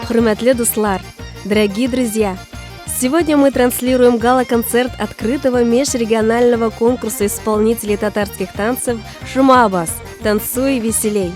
Хурматле дуслар, дорогие друзья! Сегодня мы транслируем гала-концерт открытого межрегионального конкурса исполнителей татарских танцев «Шумабас. Танцуй веселей».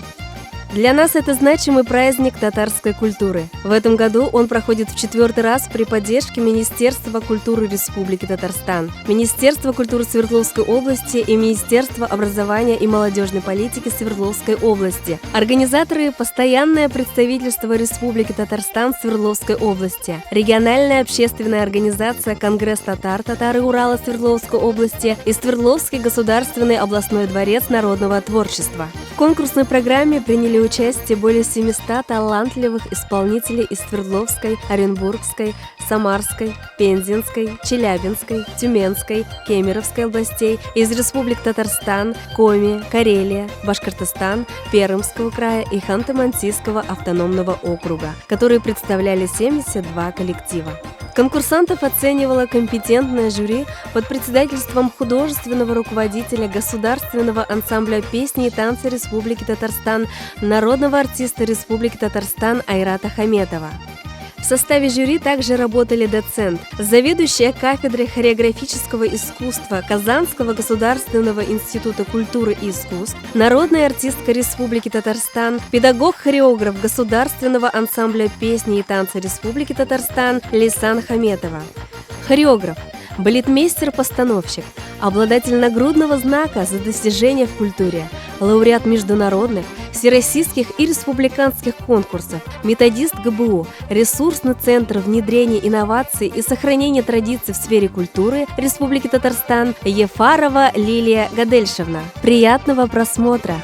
Для нас это значимый праздник татарской культуры. В этом году он проходит в 4-й раз при поддержке Министерства культуры Республики Татарстан, Министерства культуры Свердловской области и Министерства образования и молодежной политики Свердловской области. Организаторы – Постоянное представительство Республики Татарстан в Свердловской области, региональная общественная организация «Конгресс татар» Татары Урала Свердловской области и Свердловский государственный областной дворец народного творчества. В конкурсной программе приняли участие более 700 талантливых исполнителей из Свердловской, Оренбургской, Самарской, Пензенской, Челябинской, Тюменской, Кемеровской областей, из республик Татарстан, Коми, Карелия, Башкортостан, Пермского края и Ханты-Мансийского автономного округа, которые представляли 72 коллектива. Конкурсантов оценивало компетентное жюри под председательством художественного руководителя Государственного ансамбля песни и танца Республики Татарстан, народного артиста Республики Татарстан Айрата Хаметова. В составе жюри также работали доцент, заведующая кафедрой хореографического искусства Казанского государственного института культуры и искусств, народная артистка Республики Татарстан, педагог-хореограф Государственного ансамбля песни и танца Республики Татарстан Лейсан Хаметова. Хореограф, балетмейстер-постановщик, обладатель нагрудного знака за достижения в культуре, лауреат международных, всероссийских и республиканских конкурсов, методист ГБУ, ресурсный центр внедрения инноваций и сохранения традиций в сфере культуры Республики Татарстан Ефарова Лилия Гадельшевна. Приятного просмотра!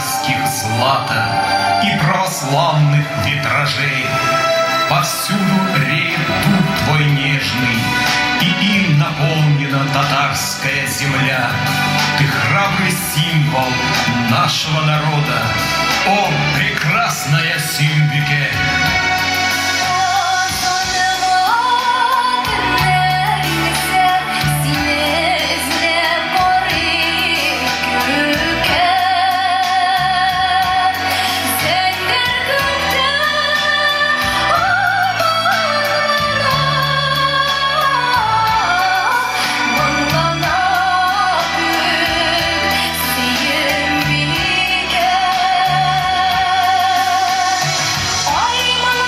царских злата и православных витражей. Повсюду реет дух твой нежный, и им наполнена татарская земля. Ты храбрый символ нашего народа, о, прекрасная Сюмбюке! Ой,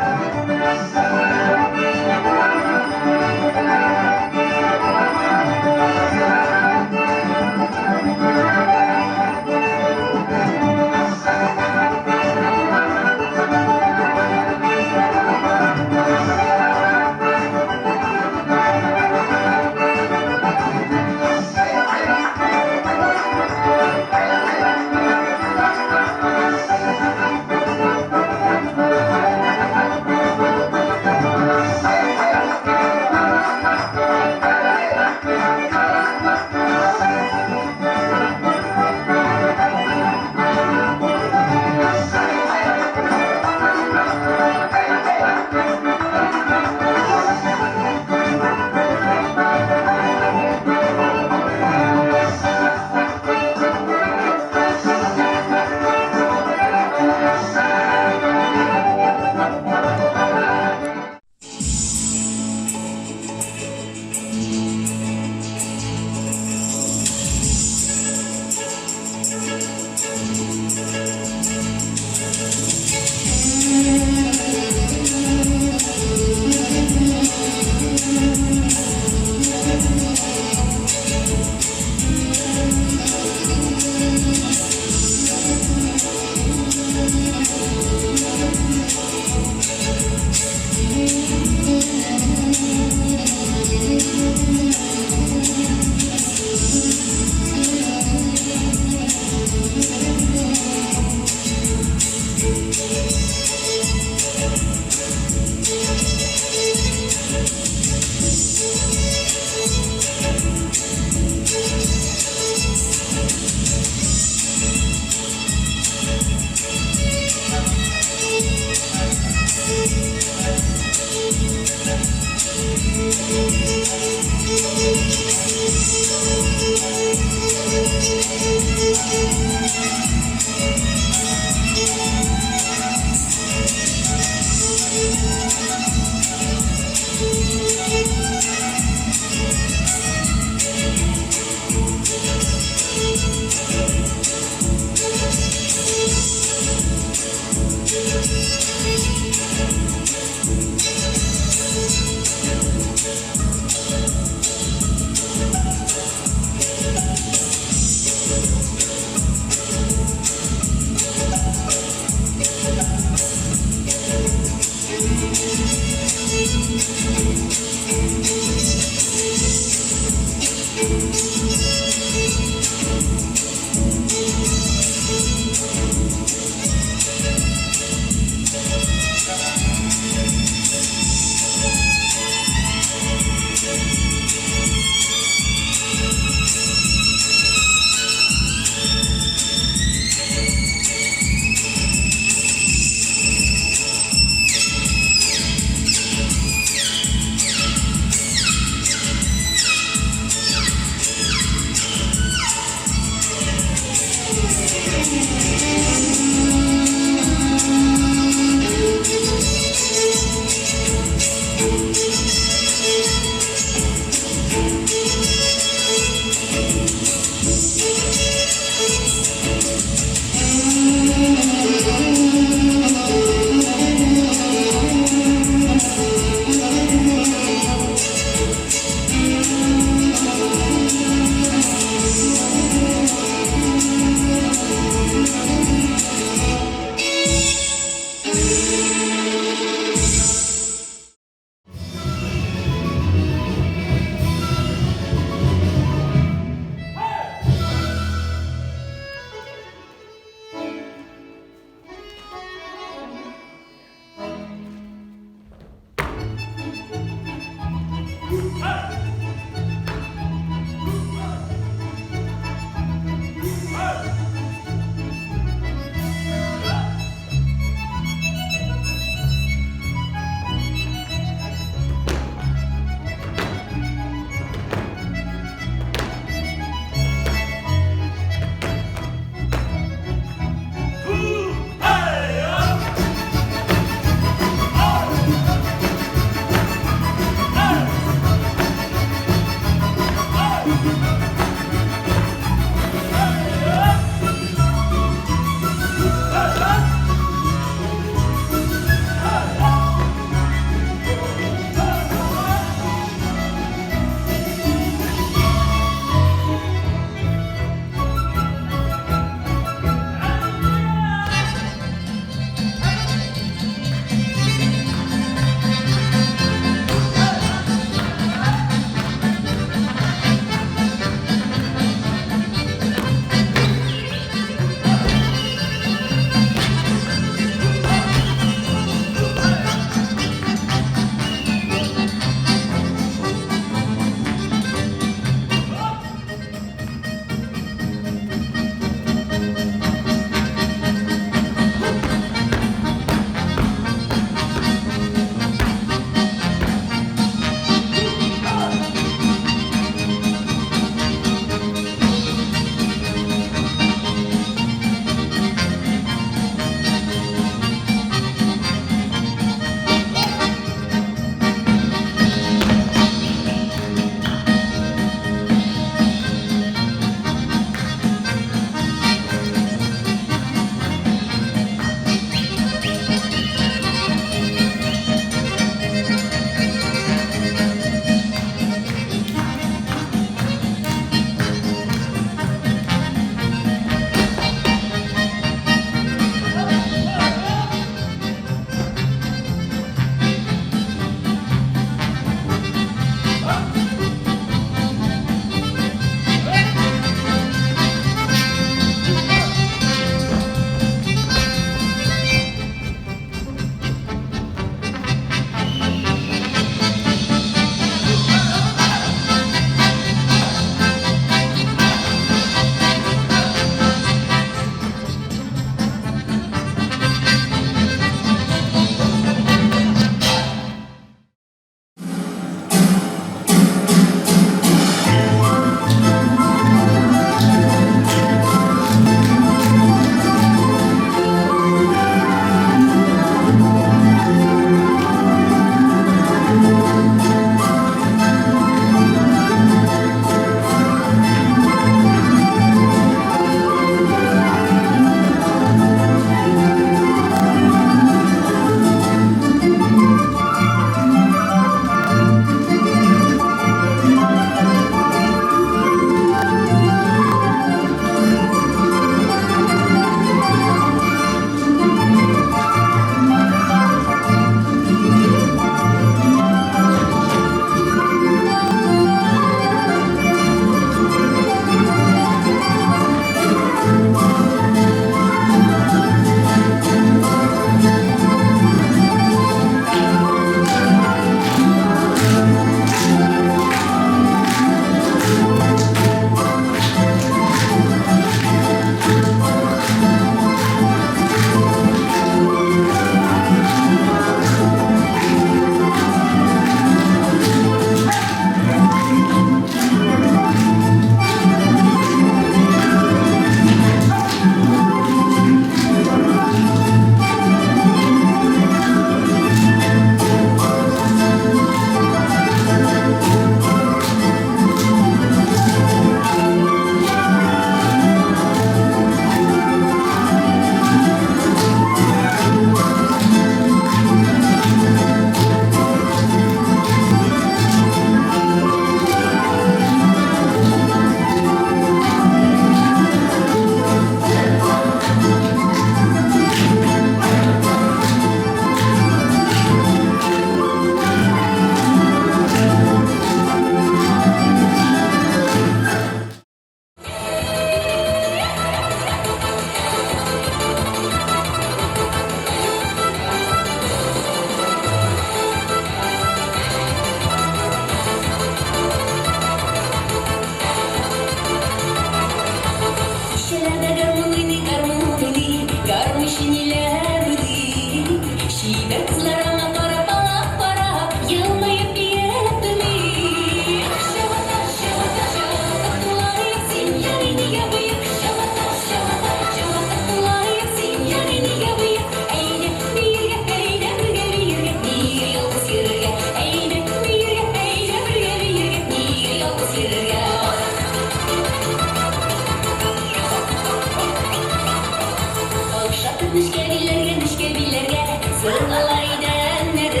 Sıralay edenleri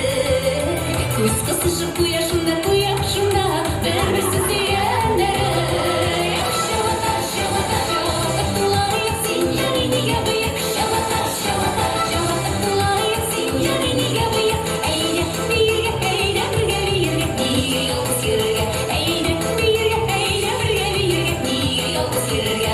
Kız kısışıp kuyasında vermişsin diyenleri Şavata şavata şavata kulağıyım sincanini yapayım Şavata şavata şavata kulağıyım sincanini yapayım Eyle bir niye yolcuz yürge Eyle bir niye yolcuz yürge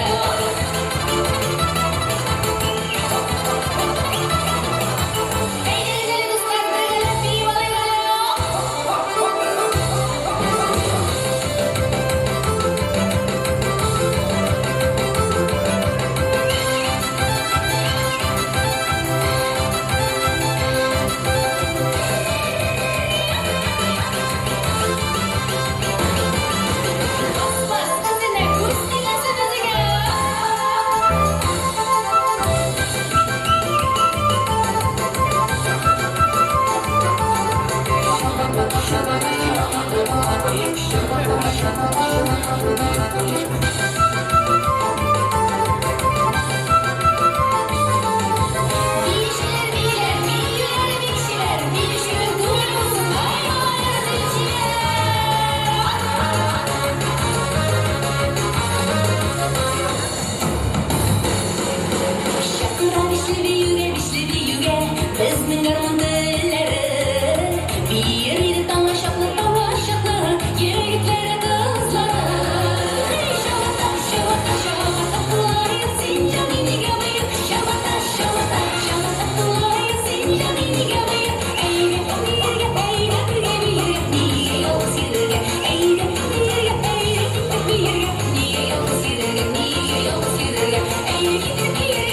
Bizning armon dillari bir yedi tamashaqli yigitlari qizlari Shavata shavata shavata qulayim sinjanini gabayim Shavata shavata shavata qulayim sinjanini gabayim Eyda birga niye yolcuz yürge Eyda birga niye yolcuz yürge Eyda birga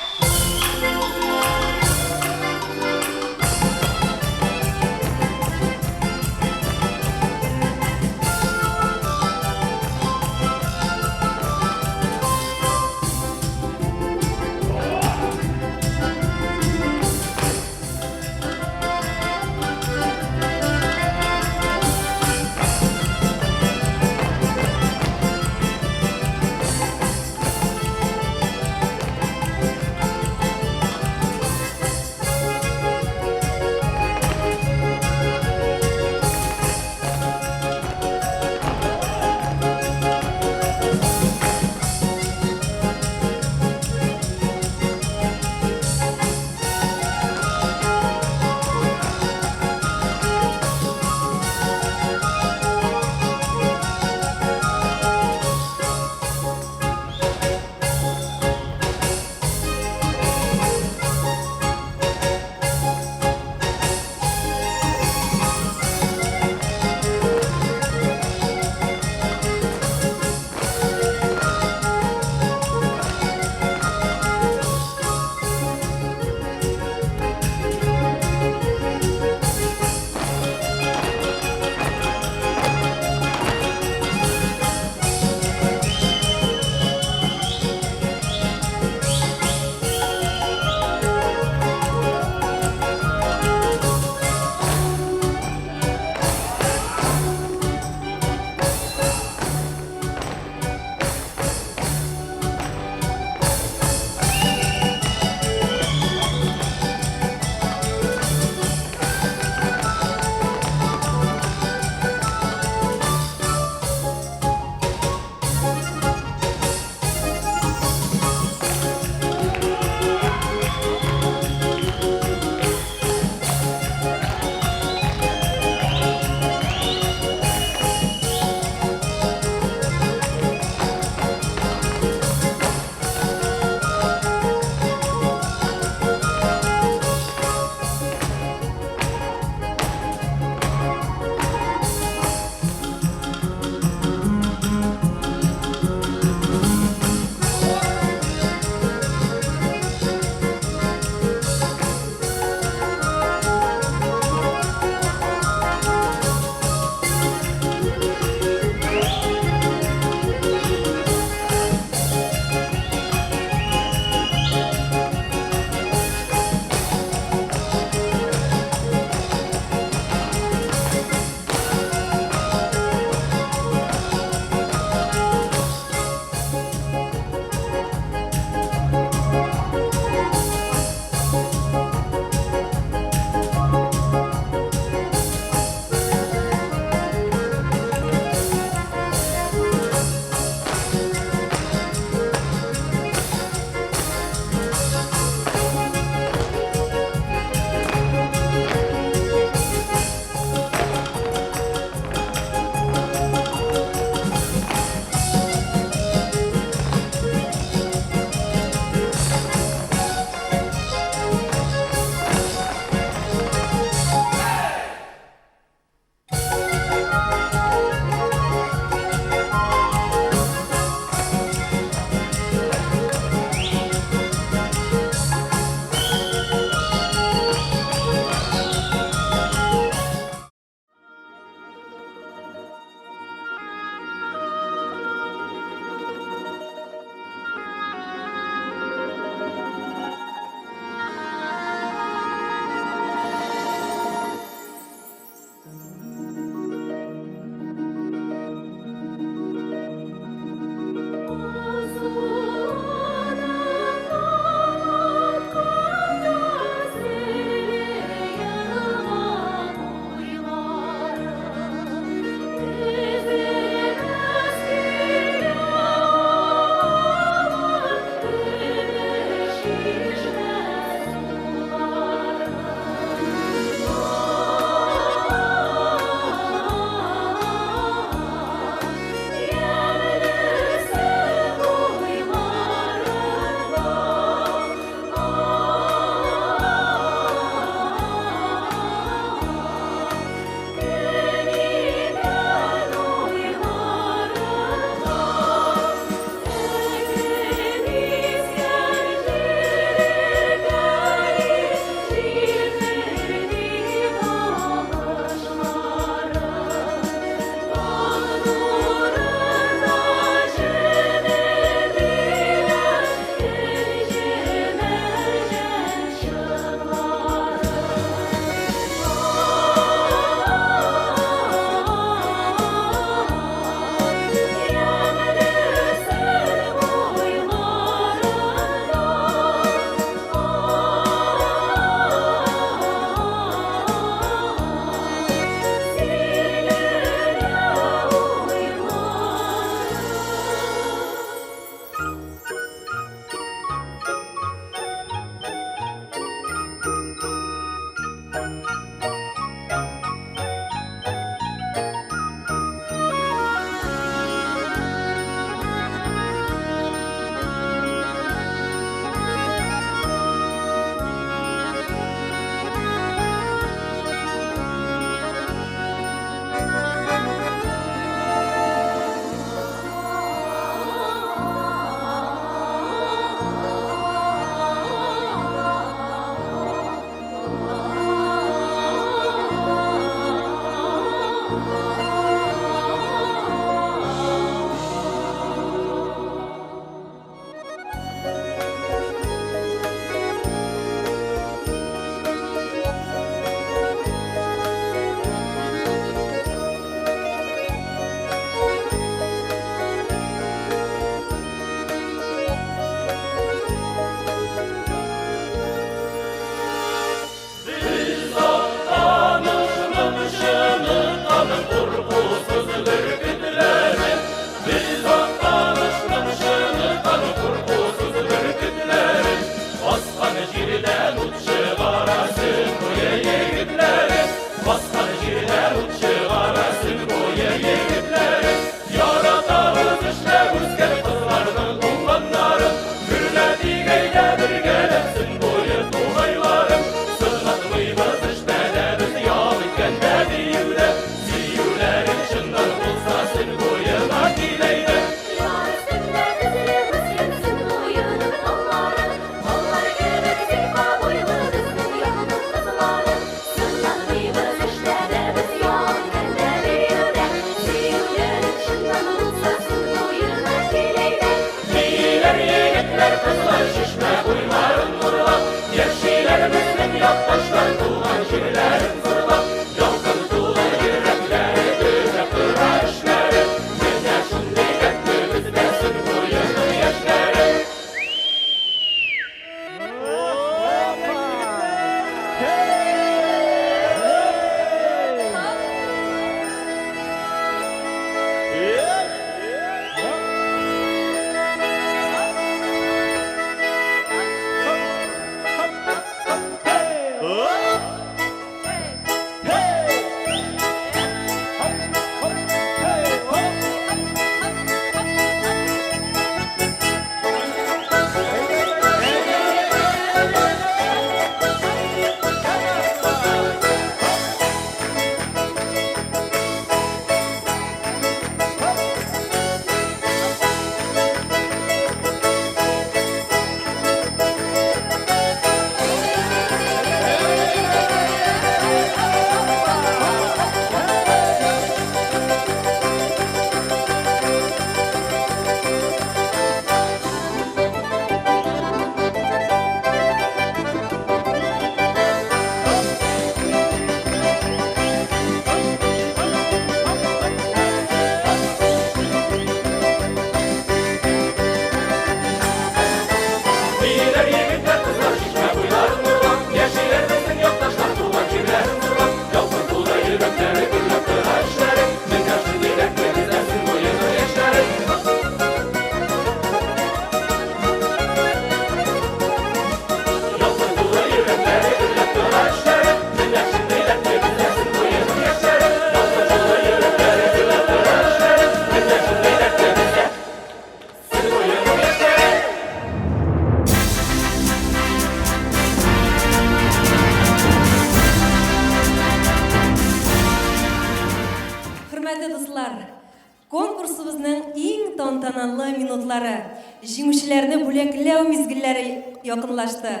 конкурсның иң тантаналы минутлары, җиңүчеләрне бүләкләү мизгелләре якынлашты.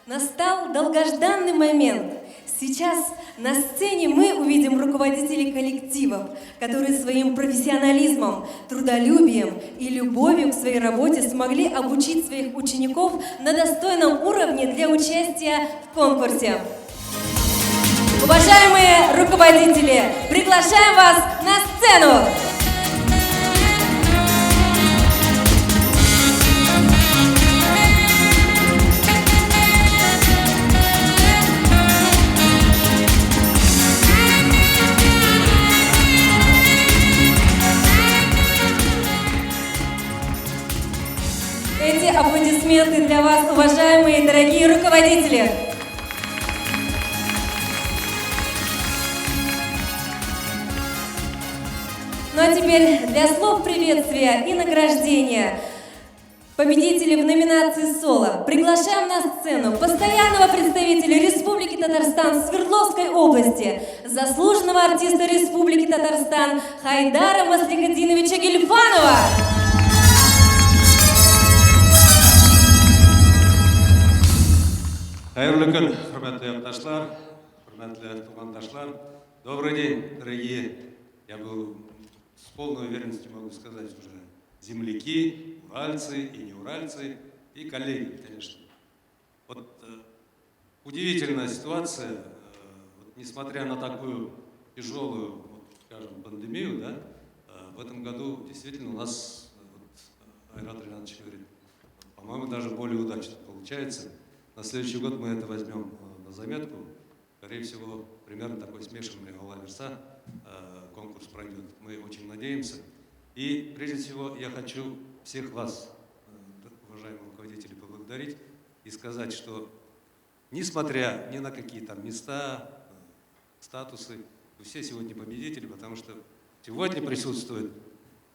Настал долгожданный момент. Сейчас на сцене мы увидим руководителей коллективов, которые своим профессионализмом, трудолюбием и любовью к своей работе смогли обучить своих учеников на достойном уровне для участия в конкурсе. Уважаемые руководители, приглашаем вас на сцену! Эти аплодисменты для вас, уважаемые и дорогие руководители! Ну а теперь для слов приветствия и награждения победителей в номинации «Соло» приглашаем на сцену постоянного представителя Республики Татарстан Свердловской области, заслуженного артиста Республики Татарстан Хайдара Маслихатдиновича Гельфанова. Хайырлы күн, хөрмәтле якташлар, хөрмәтле тугандашлар. Добрый день, дорогие. Я был с полной уверенностью могу сказать уже земляки, уральцы и неуральцы, и коллеги, конечно. Вот удивительная ситуация, вот, несмотря на такую тяжелую, вот, скажем, пандемию, да, в этом году действительно у нас, вот, Айрат Ринатович говорит, по-моему, даже более удачно получается. На следующий год мы это возьмем на заметку. Скорее всего, примерно такой смешанный Алла-Верса конкурс пройдет. Мы очень надеемся. И прежде всего я хочу всех вас, уважаемые руководители, поблагодарить и сказать, что несмотря ни на какие там места, статусы, вы все сегодня победители, потому что сегодня присутствует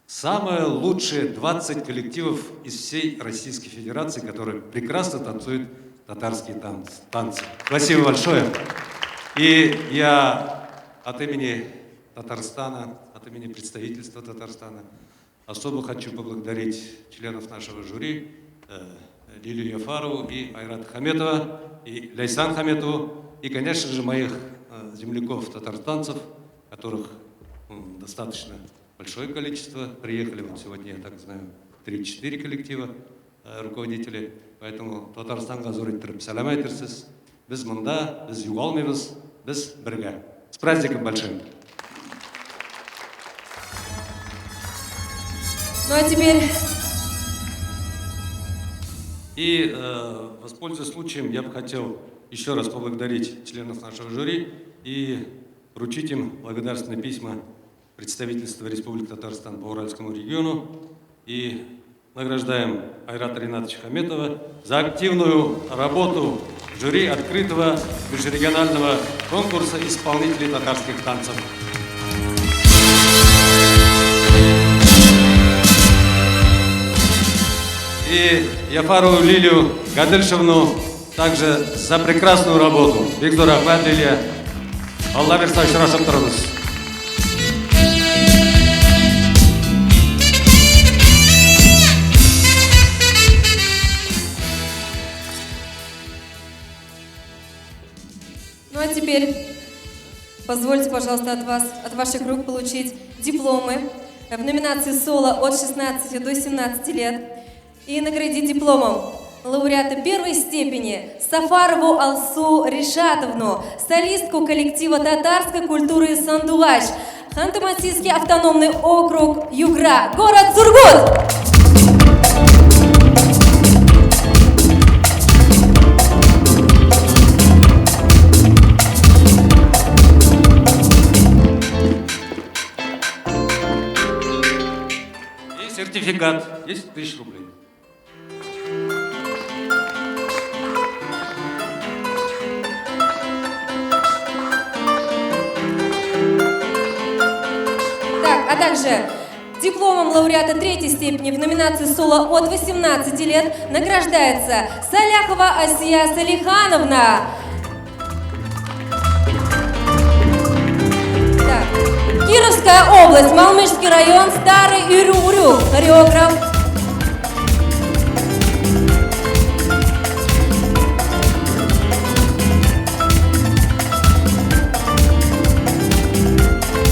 самые лучшие 20 коллективов из всей Российской Федерации, которые прекрасно танцуют татарские танцы. Спасибо большое. И я от имени Татарстана, от имени представительства Татарстана особо хочу поблагодарить членов нашего жюри, Лилию Яфарову и Айрата Хаметова, и Ляйсан Хаметову, и, конечно же, моих земляков-татарстанцев, которых достаточно большое количество. Приехали вот сегодня, я так знаю, 3-4 коллектива руководителей. Поэтому Татарстанга зор иттіріп сәлем айтырсыз. Біз мында, біз юғалмайбыз, біз бірге. С праздником большим! Ну а теперь... И, воспользуясь случаем, я бы хотел еще раз поблагодарить членов нашего жюри и вручить им благодарственные письма представительства Республики Татарстан по Уральскому региону. И награждаем Айрата Ринатовича Хаметова за активную работу жюри открытого межрегионального конкурса исполнителей татарских танцев. И Яфарову Лилию Гадельшевну также за прекрасную работу. Виктор Ахмад, Лилия. Алла верса шырашып тұрыңыз. Ну а теперь позвольте, пожалуйста, от ваших рук получить дипломы в номинации «Соло» от 16 до 17 лет и наградить дипломом лауреата первой степени Сафарову Алсу Ришатовну, солистку коллектива татарской культуры «Сандугач», Ханты-Мансийский автономный округ Югра, город Сургут. Сертификат 10 000 рублей. Так, а также дипломом лауреата третьей степени в номинации «Соло» от 18 лет награждается Саляхова Асия Салихановна. Так. Кировская область, Малмышский район, Старый Урюк, хореограф.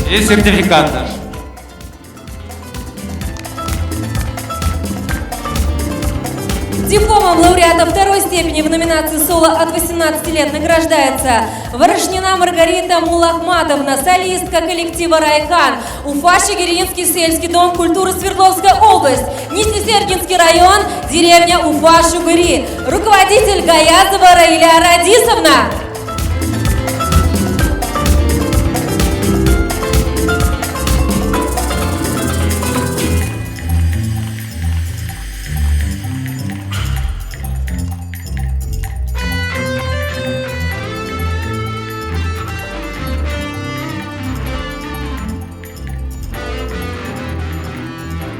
И сертификат наш. Дипломом лауреата второй степени в номинации «Соло» от 18 лет награждается Ворошнина Маргарита Мулахматовна, солистка коллектива «Райхан», Уфа-Шегиринский сельский дом культуры, Свердловская область, Нижнесергинский район, деревня Уфа-Шугыри, руководитель Гаязова Раиля Радисовна.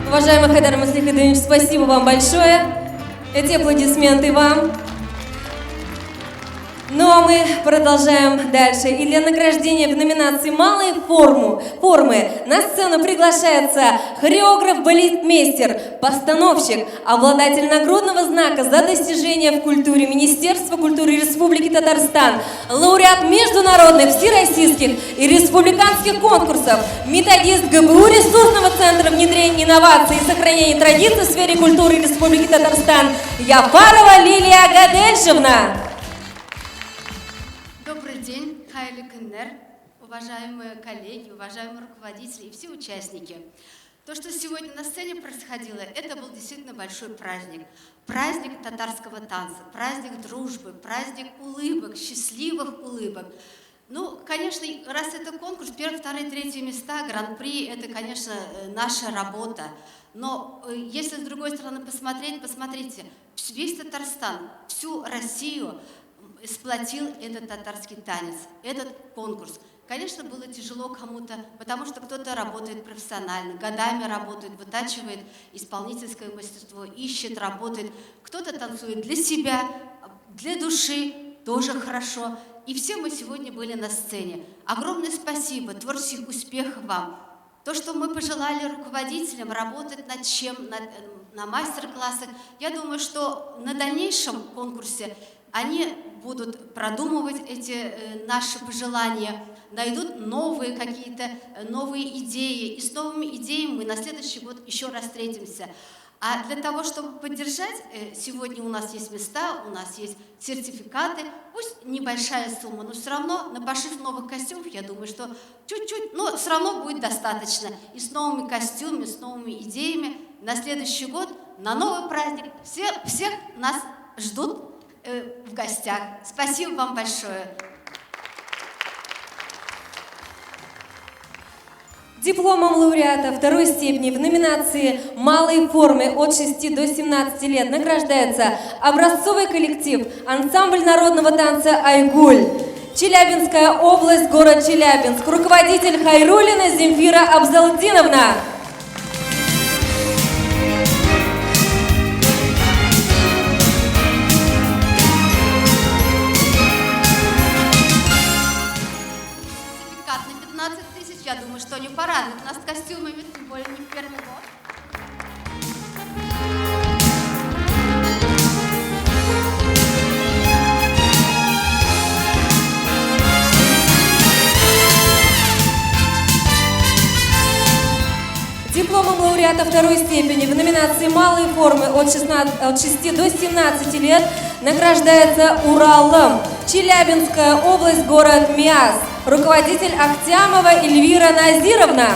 Уважаемый Хайдар Маслихидович, спасибо вам большое. Эти аплодисменты вам. Ну а мы продолжаем дальше. И для награждения в номинации «Малые формы» на сцену приглашается хореограф-балетмейстер, постановщик, обладатель нагрудного знака за достижения в культуре Министерства культуры Республики Татарстан, лауреат международных, всероссийских и республиканских конкурсов, методист ГБУ ресурсного центра внедрения инноваций и сохранения традиций в сфере культуры Республики Татарстан Яфарова Лилия Гадельшевна. Добрый день, Хайли Кеннер, уважаемые коллеги, уважаемые руководители и все участники. То, что сегодня на сцене происходило, это был действительно большой праздник. Праздник татарского танца, праздник дружбы, праздник улыбок, счастливых улыбок. Ну, конечно, раз это конкурс, первые, вторые, третьи места, гран-при, это, конечно, наша работа. Но если с другой стороны посмотреть, посмотрите, весь Татарстан, всю Россию сплотил этот татарский танец, этот конкурс. Конечно, было тяжело кому-то, потому что кто-то работает профессионально, годами работает, вытачивает исполнительское мастерство, ищет, работает. Кто-то танцует для себя, для души, тоже хорошо. И все мы сегодня были на сцене. Огромное спасибо, творческих успехов вам. То, что мы пожелали руководителям работать над чем, на мастер-классах, я думаю, что на дальнейшем конкурсе они будут продумывать эти наши пожелания, найдут новые какие-то новые идеи. И с новыми идеями мы на следующий год еще раз встретимся. А для того, чтобы поддержать, сегодня у нас есть места, у нас есть сертификаты, пусть небольшая сумма, но все равно на пошив новых костюмов, я думаю, что чуть-чуть, но все равно будет достаточно. И с новыми костюмами, с новыми идеями на следующий год, на новый праздник, всех нас ждут в гостях. Спасибо вам большое. Дипломом лауреата второй степени в номинации «Малые формы» от 6 до 17 лет награждается образцовый коллектив ансамбль народного танца «Айгуль». Челябинская область, город Челябинск. Руководитель Хайруллина Земфира Абзалдиновна. Я думаю, что не порадует нас костюмами, тем более не в первый год. Дипломом лауреата второй степени в номинации «Малые формы» от 6 до 17 лет награждается Уралом. Челябинская область, город Миас. Руководитель Ахтямова Эльвира Назировна.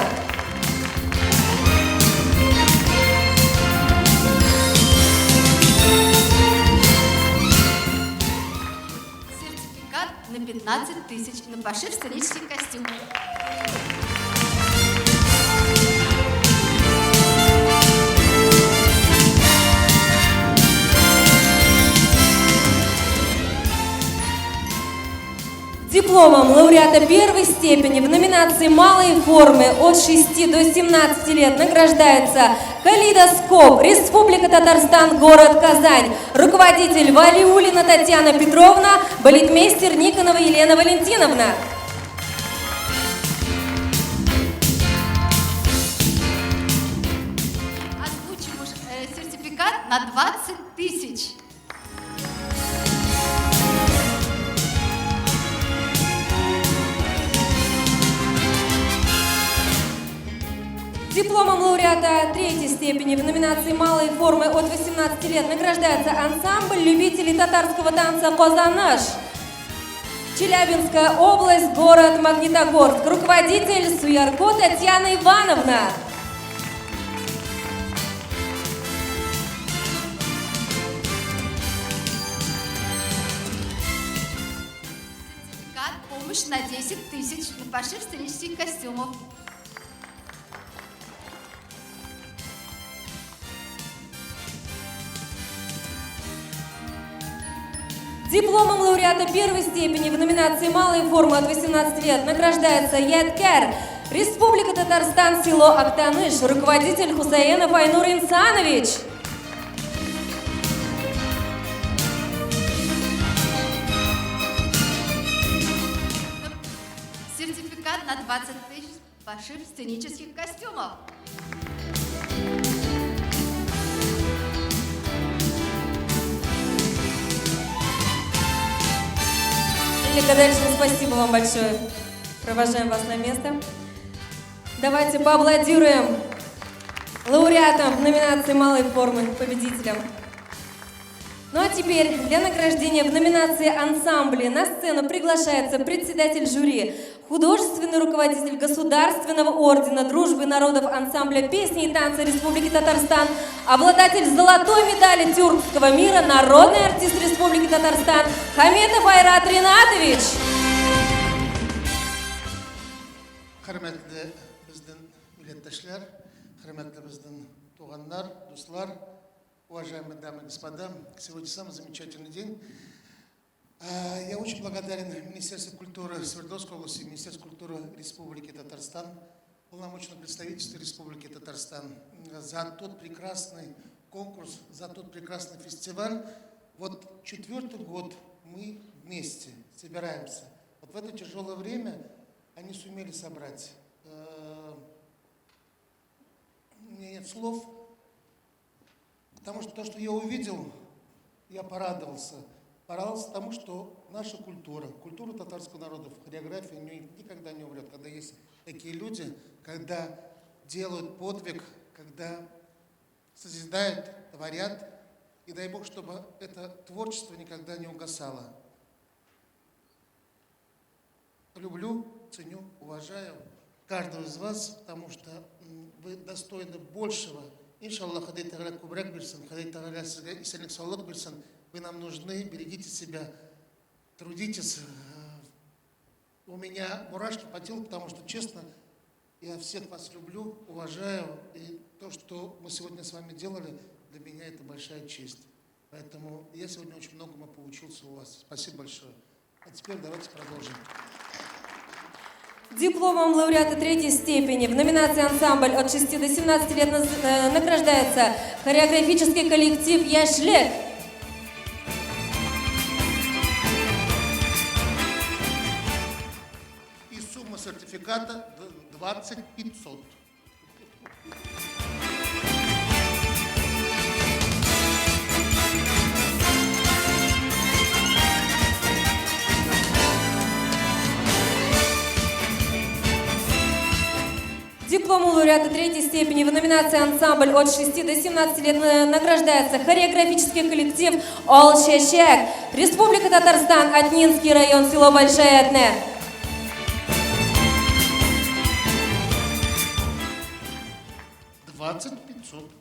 Сертификат на 15 тысяч на пошив сценических костюмов. Дипломом лауреата первой степени в номинации «Малые формы» от 6 до 17 лет награждается «Калейдоскоп», Республика Татарстан, город Казань. Руководитель Валиулина Татьяна Петровна, балетмейстер Никонова Елена Валентиновна. на 20 тысяч. Дипломом лауреата третьей степени в номинации «Малые формы» от 18 лет награждается ансамбль любителей татарского танца «Козанаш». Челябинская область, город Магнитогорск. Руководитель Суярко Татьяна Ивановна. Сертификат «Помощь» на 10 тысяч на пошив сценических костюмов. Дипломом лауреата первой степени в номинации «Малые формы» от 18 лет награждается Яткер, Республика Татарстан, село Актаныш, руководитель Хусаенов Айнур Инсанович. Сертификат на 20 тысяч пошив сценических костюмов. Лилия Гадальевна, спасибо вам большое. Провожаем вас на место. Давайте поаплодируем лауреатам в номинации «Малые формы», победителям. Ну а теперь для награждения в номинации «Ансамбли» на сцену приглашается председатель жюри, художественный руководитель Государственного ордена Дружбы народов ансамбля песни и танца Республики Татарстан, обладатель золотой медали Тюркского мира, народный артист Республики Татарстан Хаметов Айрат Ринатович. Hürmetli bizden millettaşlar, hürmetli bizden туганнар, дуслар, уважаемые дамы и господа, сегодня самый замечательный день. Я очень благодарен Министерству культуры Свердловской области, Министерству культуры Республики Татарстан, полномочному представительству Республики Татарстан за тот прекрасный конкурс, за тот прекрасный фестиваль. Вот 4-й год мы вместе собираемся. Вот в это тяжелое время они сумели собрать. У меня нет слов, потому что то, что я увидел, я порадовался. Порадовался тому, что наша культура, культура татарского народа, хореография никогда не умрет. Когда есть такие люди, когда делают подвиг, когда созидают, творят, и дай Бог, чтобы это творчество никогда не угасало. Люблю, ценю, уважаю каждого из вас, потому что вы достойны большего. Иншаллах, хадей таграк кубрак бирсан, хадей таграк исалик саллах бирсан. Вы нам нужны, берегите себя, трудитесь. У меня мурашки по телу, потому что, честно, я всех вас люблю, уважаю. И то, что мы сегодня с вами делали, для меня это большая честь. Поэтому я сегодня очень многому поучился у вас. Спасибо большое. А теперь давайте продолжим. Дипломом лауреата третьей степени в номинации «Ансамбль» от 6 до 17 лет награждается хореографический коллектив «Яшлек». И сумма сертификата 20 500. Дипломом лауреата третьей степени в номинации «Ансамбль» от 6 до 17 лет награждается хореографический коллектив «Ол Шешек», Республика Татарстан, Атнинский район, село Большая Атне. $20 500.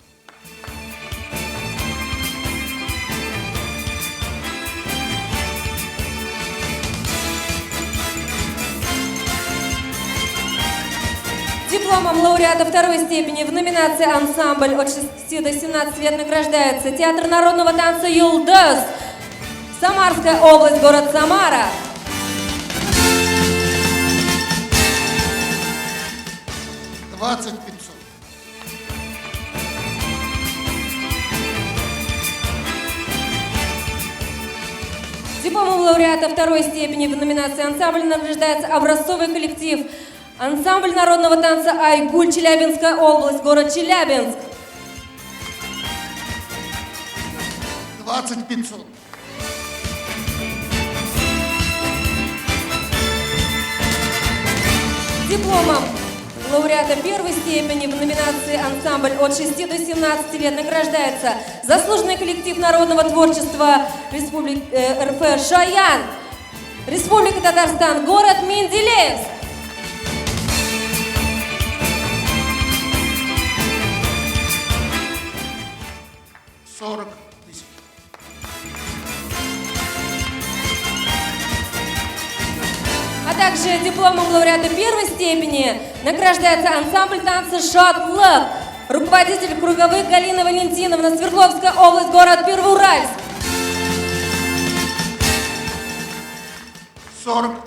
Дипломом лауреата второй степени в номинации «Ансамбль» от 6 до 17 лет награждается Театр народного танца «Юлдыз», Самарская область, город Самара. $20 500. Дипломом лауреата второй степени в номинации «Ансамбль» награждается образцовый коллектив Ансамбль народного танца «Айгуль», Челябинская область, город Челябинск. 20 500. Дипломом лауреата первой степени в номинации «Ансамбль» от 6 до 17 лет награждается заслуженный коллектив народного творчества Республики РФ «Шаян», Республика Татарстан, город Менделеевск. — 40 000. А также дипломом лауреата первой степени награждается ансамбль танца «Шаг Лав», руководитель круговых Галина Валентиновна, Свердловская область, город Первоуральск. 40 000.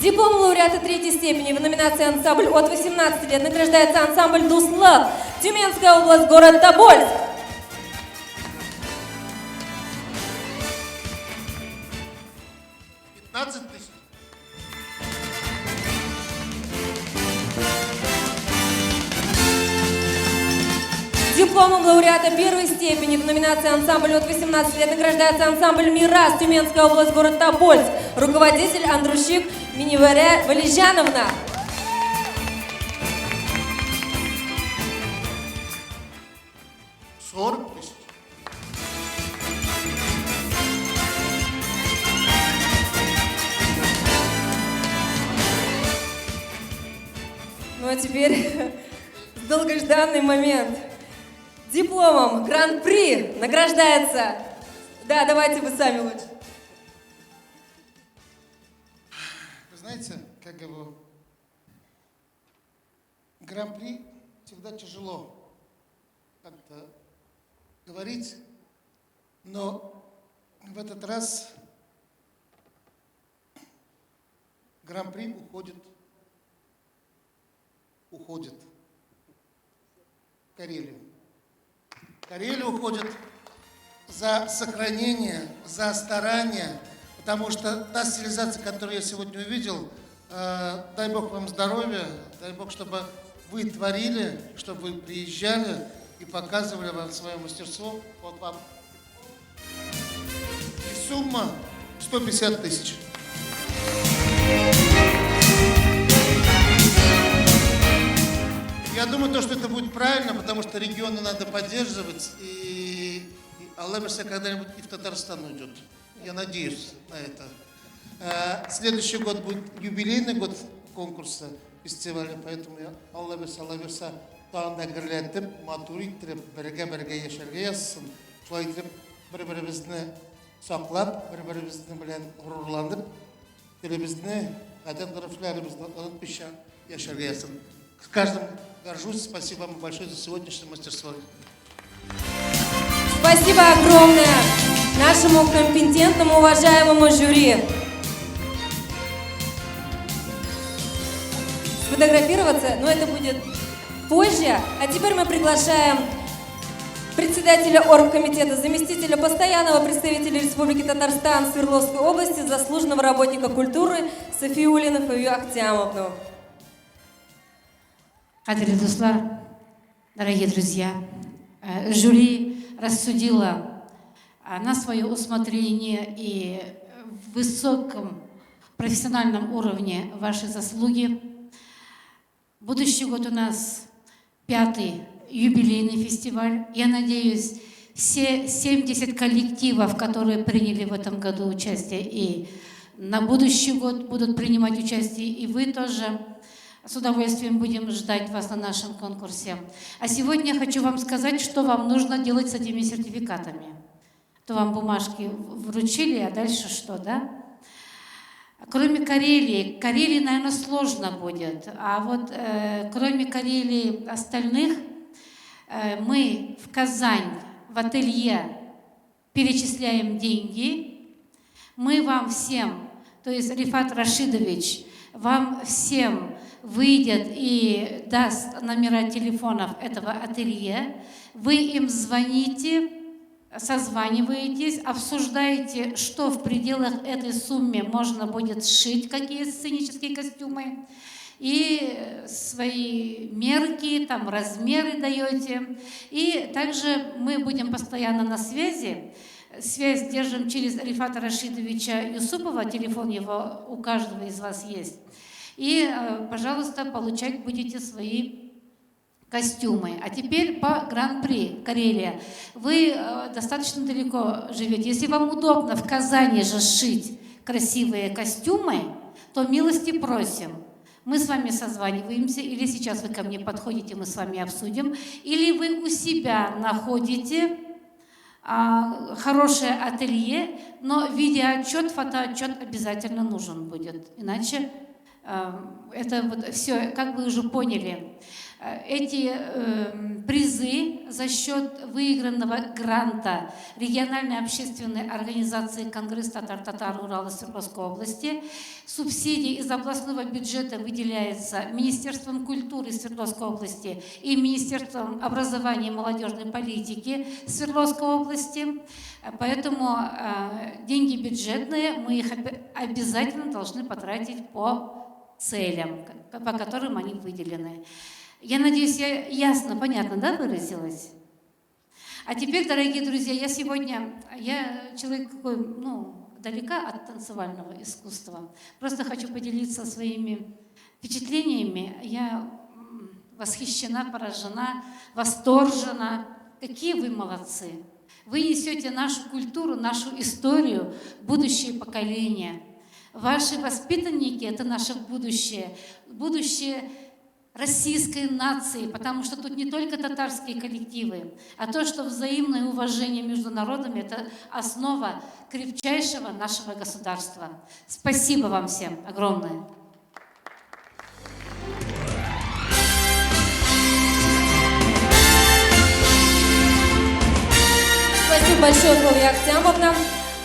Диплом лауреата третьей степени в номинации «Ансамбль» от 18 лет награждается ансамбль «Дуслав», Тюменская область, город Тобольск. 15 000. Дипломом лауреата первой степени в номинации «Ансамбль» от 18 лет награждается ансамбль «Мирас», Тюменская область, город Тобольск, руководитель Андрущик Миниваря Валежановна. 40 000. Ну а теперь долгожданный момент. Дипломом Гран-при награждается... Да, давайте вы сами лучше. Вы знаете, как говорю, Гран-при всегда тяжело как-то говорить, но в этот раз Гран-при уходит в Карелию. Карелия уходит за сохранение, за старание, потому что та стилизация, которую я сегодня увидел, дай Бог вам здоровья, дай Бог, чтобы вы творили, чтобы вы приезжали и показывали вам свое мастерство. Вот вам. И сумма 150 000. Я думаю, что это будет правильно, потому что регионы надо поддерживать, и Аллаберса когда-нибудь и в Татарстан уйдет. Я надеюсь на это. Следующий год будет юбилейный год конкурса, фестиваля, поэтому я Аллаберса тағында гірлетіп, матур еттіріп, бірге ешерге яссын. Шулай етіп, бір-бірімізді сақлап, бір-бірімізді білен ғұрурландып, тілімізді, ғадет-ғырыфларымызды ұнытпыша ешерге яссын. С каждым горжусь. Спасибо вам большое за сегодняшнее мастерство. Спасибо огромное нашему компетентному, уважаемому жюри. Сфотографироваться, но это будет позже. А теперь мы приглашаем председателя оргкомитета, заместителя постоянного представителя Республики Татарстан Свердловской области, заслуженного работника культуры Софиуллину Фавию Ахтямовну. Кадри Дуслар, дорогие друзья, жюри рассудило на свое усмотрение и в высоком профессиональном уровне ваши заслуги. Будущий год у нас 5-й юбилейный фестиваль. Я надеюсь, все 70 коллективов, которые приняли в этом году участие и на будущий год будут принимать участие, и вы тоже. С удовольствием будем ждать вас на нашем конкурсе. А сегодня я хочу вам сказать, что вам нужно делать с этими сертификатами. То вам бумажки вручили, а дальше что, да? Кроме Карелии, наверное, сложно будет. А вот кроме Карелии остальных, мы в Казань, в ателье перечисляем деньги. Мы вам всем, то есть Рифат Рашидович, вам всем выйдет и даст номера телефонов этого ателье. Вы им звоните созваниваетесь, обсуждаете, что в пределах этой суммы можно будет сшить, какие сценические костюмы, и свои мерки, там размеры даете. И также мы будем постоянно на связи. Связь держим через Рифата Рашидовича Юсупова, телефон его у каждого из вас есть. И, пожалуйста, получать будете свои костюмы. А теперь по Гран-при Карелия. Вы достаточно далеко живете. Если вам удобно в Казани же сшить красивые костюмы, то милости просим. Мы с вами созваниваемся, или сейчас вы ко мне подходите, мы с вами обсудим, или вы у себя находите хорошее ателье, но видеоотчет, фотоотчет обязательно нужен будет. Иначе это вот все, как вы уже поняли, эти призы за счет выигранного гранта региональной общественной организации «Конгресс татар Урала Свердловской области». Субсидии из областного бюджета выделяются Министерством культуры Свердловской области и Министерством образования и молодежной политики Свердловской области. Поэтому деньги бюджетные, мы их обязательно должны потратить по целям, по которым они выделены. Я надеюсь, я ясно, понятно, да, выразилась? А теперь, дорогие друзья, я человек такой, далека от танцевального искусства. Просто хочу поделиться своими впечатлениями. Я восхищена, поражена, восторжена. Какие вы молодцы! Вы несете нашу культуру, нашу историю, будущее поколение. Ваши воспитанники – это наше будущее. Будущее российской нации, потому что тут не только татарские коллективы, а то, что взаимное уважение между народами – это основа крепчайшего нашего государства. Спасибо вам всем огромное. Спасибо большое, Клавдия Октябровна.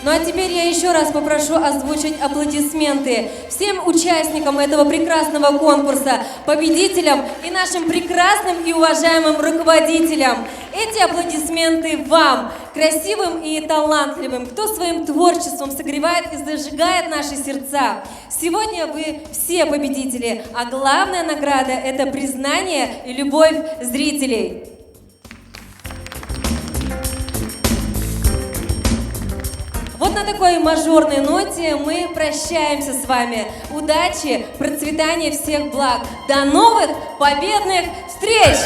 Ну а теперь я еще раз попрошу озвучить аплодисменты всем участникам этого прекрасного конкурса, победителям и нашим прекрасным и уважаемым руководителям. Эти аплодисменты вам, красивым и талантливым, кто своим творчеством согревает и зажигает наши сердца. Сегодня вы все победители, а главная награда – это признание и любовь зрителей. Вот на такой мажорной ноте мы прощаемся с вами. Удачи, процветания, всех благ. До новых победных встреч!